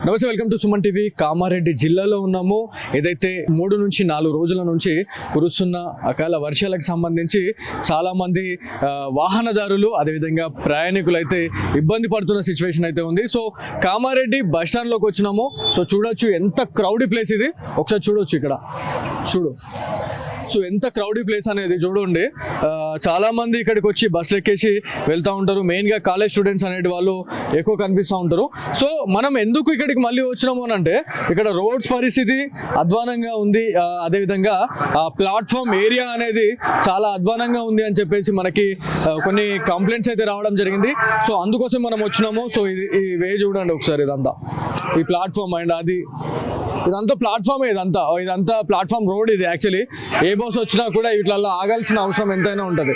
నమస్తే, welcome to Suman TV. Kamareddy జిల్లాలో ఉన్నాము. ఏదైతే 3 నుంచి 4 రోజుల నుంచి కురుస్తున్న అకాల వర్షాలకు సంబంధించి చాలామంది వాహనదారులు అదేవిధంగా ప్రయాణికులు అయితే ఇబ్బంది పడుతున్న సిచ్యువేషన్ అయితే ఉంది. సో కామారెడ్డి బస్ స్టాండ్లోకి వచ్చినాము. సో చూడొచ్చు ఎంత క్రౌడీ ప్లేస్ ఇది. ఒకసారి చూడొచ్చు, ఇక్కడ చూడు. సో ఎంత క్రౌడీ ప్లేస్ అనేది చూడండి. చాలామంది ఇక్కడికి వచ్చి బస్సులు ఎక్కేసి వెళ్తూ ఉంటారు. మెయిన్గా కాలేజ్ స్టూడెంట్స్ అనేటి వాళ్ళు ఎక్కువ కనిపిస్తూ ఉంటారు. సో మనం ఎందుకు ఇక్కడికి మళ్ళీ వచ్చినాము అని అంటే, ఇక్కడ రోడ్స్ పరిస్థితి అధ్వానంగా ఉంది, అదేవిధంగా ప్లాట్ఫామ్ ఏరియా అనేది చాలా అధ్వానంగా ఉంది అని చెప్పేసి మనకి కొన్ని కంప్లైంట్స్ అయితే రావడం జరిగింది. సో అందుకోసం మనం వచ్చినాము. సో ఈ వే చూడండి ఒకసారి, ఇదంతా ఈ ప్లాట్ఫామ్ అండ్ అది ఇదంతా ప్లాట్ఫామ్, ఇదంతా ప్లాట్ఫామ్ రోడ్. ఇది యాక్చువల్లీ ఏ బస్ వచ్చినా కూడా వీటిల్లో ఆగాల్సిన అవసరం ఎంతైనా ఉంటుంది.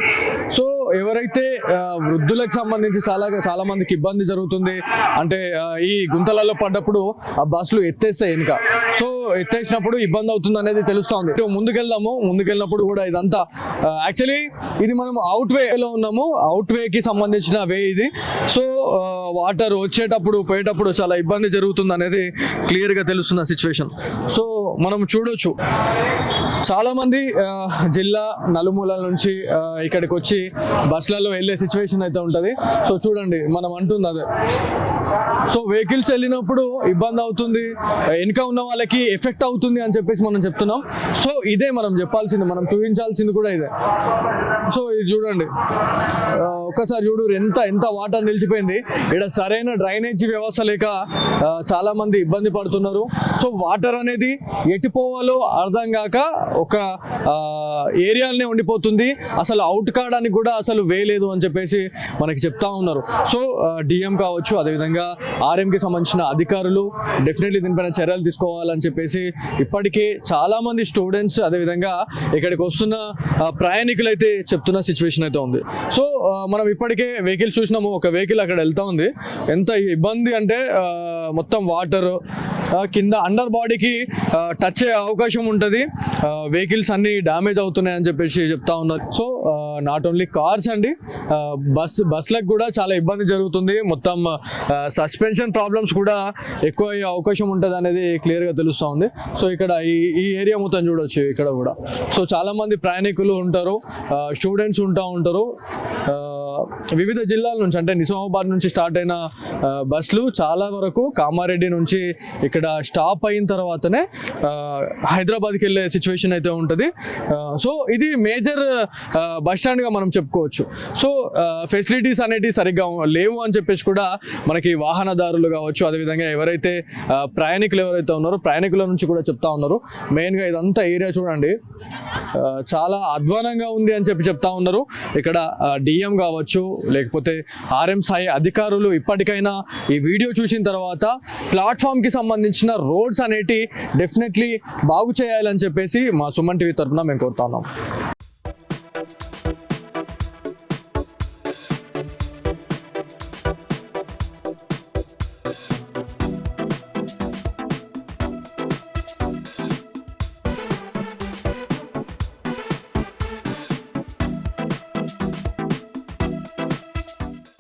సో ఎవరైతే వృద్ధులకు సంబంధించి చాలా మందికి ఇబ్బంది జరుగుతుంది. అంటే ఈ గుంతలలో పడ్డప్పుడు ఆ బస్సులు ఎత్తేస్తాయి వెనుక. సో ఎత్తేసినప్పుడు ఇబ్బంది అవుతుంది అనేది తెలుస్తుంది. ముందుకెళ్ళినప్పుడు కూడా ఇదంతా యాక్చువల్లీ ఇది మనం అవుట్ వేలో ఉన్నాము. అవుట్ వేకి సంబంధించిన వే ఇది. సో వాటర్ వచ్చేటప్పుడు పోయేటప్పుడు చాలా ఇబ్బంది జరుగుతుంది అనేది క్లియర్గా తెలుస్తున్న సిచ్యువేషన్. సో మనం చూడొచ్చు, చాలామంది జిల్లా నలుమూలల నుంచి ఇక్కడికి వచ్చి బస్సులలో వెళ్ళే సిచ్యువేషన్ అయితే ఉంటుంది. సో చూడండి, మనం అంటుంది అదే. సో వెహికల్స్ వెళ్ళినప్పుడు ఇబ్బంది అవుతుంది, వెనుక ఉన్న వాళ్ళకి ఎఫెక్ట్ అవుతుంది అని చెప్పేసి మనం చెప్తున్నాం. సో ఇదే మనం చెప్పాల్సింది, మనం చూపించాల్సింది కూడా ఇదే. సో ఇది చూడండి, ఒక్కసారి చూడు ఎంత వాటర్ నిలిచిపోయింది. ఇక్కడ సరైన డ్రైనేజీ వ్యవస్థ లేక చాలా మంది ఇబ్బంది పడుతున్నారు. సో వాటర్ అనేది ఎటుపోవాలో అర్థం కాక ఒక ఏరియాలనే ఉండిపోతుంది. అసలు అవుట్ కావడానికి కూడా అసలు వేయలేదు అని చెప్పేసి మనకి చెప్తా ఉన్నారు. సో డిఎం కావచ్చు, అదేవిధంగా ఆర్ఎంకి సంబంధించిన అధికారులు డెఫినెట్లీ దీనిపైన చర్యలు తీసుకోవాలని చెప్పేసి ఇప్పటికే చాలామంది స్టూడెంట్స్ అదేవిధంగా ఇక్కడికి వస్తున్న ప్రయాణికులు అయితే చెప్తున్న సిచ్యువేషన్ అయితే ఉంది. సో మనం ఇప్పటికే వెహికల్స్ చూసినాము. ఒక వెహికల్ అక్కడ వెళ్తూ ఉంది. ఎంత ఇబ్బంది అంటే మొత్తం వాటర్ కింద అండర్ బాడీకి టచ్ అయ్యే అవకాశం ఉంటుంది. వెహికల్స్ అన్నీ డ్యామేజ్ అవుతున్నాయి అని చెప్పేసి చెప్తా ఉన్నారు. సో నాట్ ఓన్లీ కార్స్ అండి, బస్లకు కూడా చాలా ఇబ్బంది జరుగుతుంది. మొత్తం సస్పెన్షన్ ప్రాబ్లమ్స్ కూడా ఎక్కువ అయ్యే అవకాశం ఉంటుంది అనేది క్లియర్గా తెలుస్తూ ఉంది. సో ఇక్కడ ఈ ఏరియా మొత్తం చూడవచ్చు. ఇక్కడ కూడా సో చాలామంది ప్రయాణికులు ఉంటారు, స్టూడెంట్స్ ఉంటారు. వివిధ జిల్లాల నుంచి, అంటే నిజామాబాద్ నుంచి స్టార్ట్ అయిన బస్సులు చాలా వరకు కామారెడ్డి నుంచి ఇక్కడ స్టాప్ అయిన తర్వాతనే హైదరాబాద్కి వెళ్ళే సిచ్యువేషన్ అయితే ఉంటుంది. సో ఇది మేజర్ బస్ స్టాండ్గా మనం చెప్పుకోవచ్చు. సో ఫెసిలిటీస్ అనేటివి సరిగ్గా లేవు అని చెప్పేసి కూడా మనకి వాహనదారులు కావచ్చు, అదేవిధంగా ఎవరైతే ప్రయాణికులు ఎవరైతే ఉన్నారో ప్రయాణికుల నుంచి కూడా చెప్తా ఉన్నారు. మెయిన్గా ఇదంతా ఏరియా చూడండి, చాలా అధ్వానంగా ఉంది అని చెప్తా ఉన్నారు. ఇక్కడ డిఎం కావచ్చు, లేకపోతే ఆర్ఎం స్థాయి అధికారులు ఇప్పటికైనా ఈ వీడియో చూసిన తర్వాత ప్లాట్ఫామ్కి సంబంధించిన రోడ్స్ అనేటి డెఫినెట్లీ బాగు చేయాలని చెప్పేసి మా సుమన్ టీవీ తరఫున మేము కోరుతా ఉన్నాం.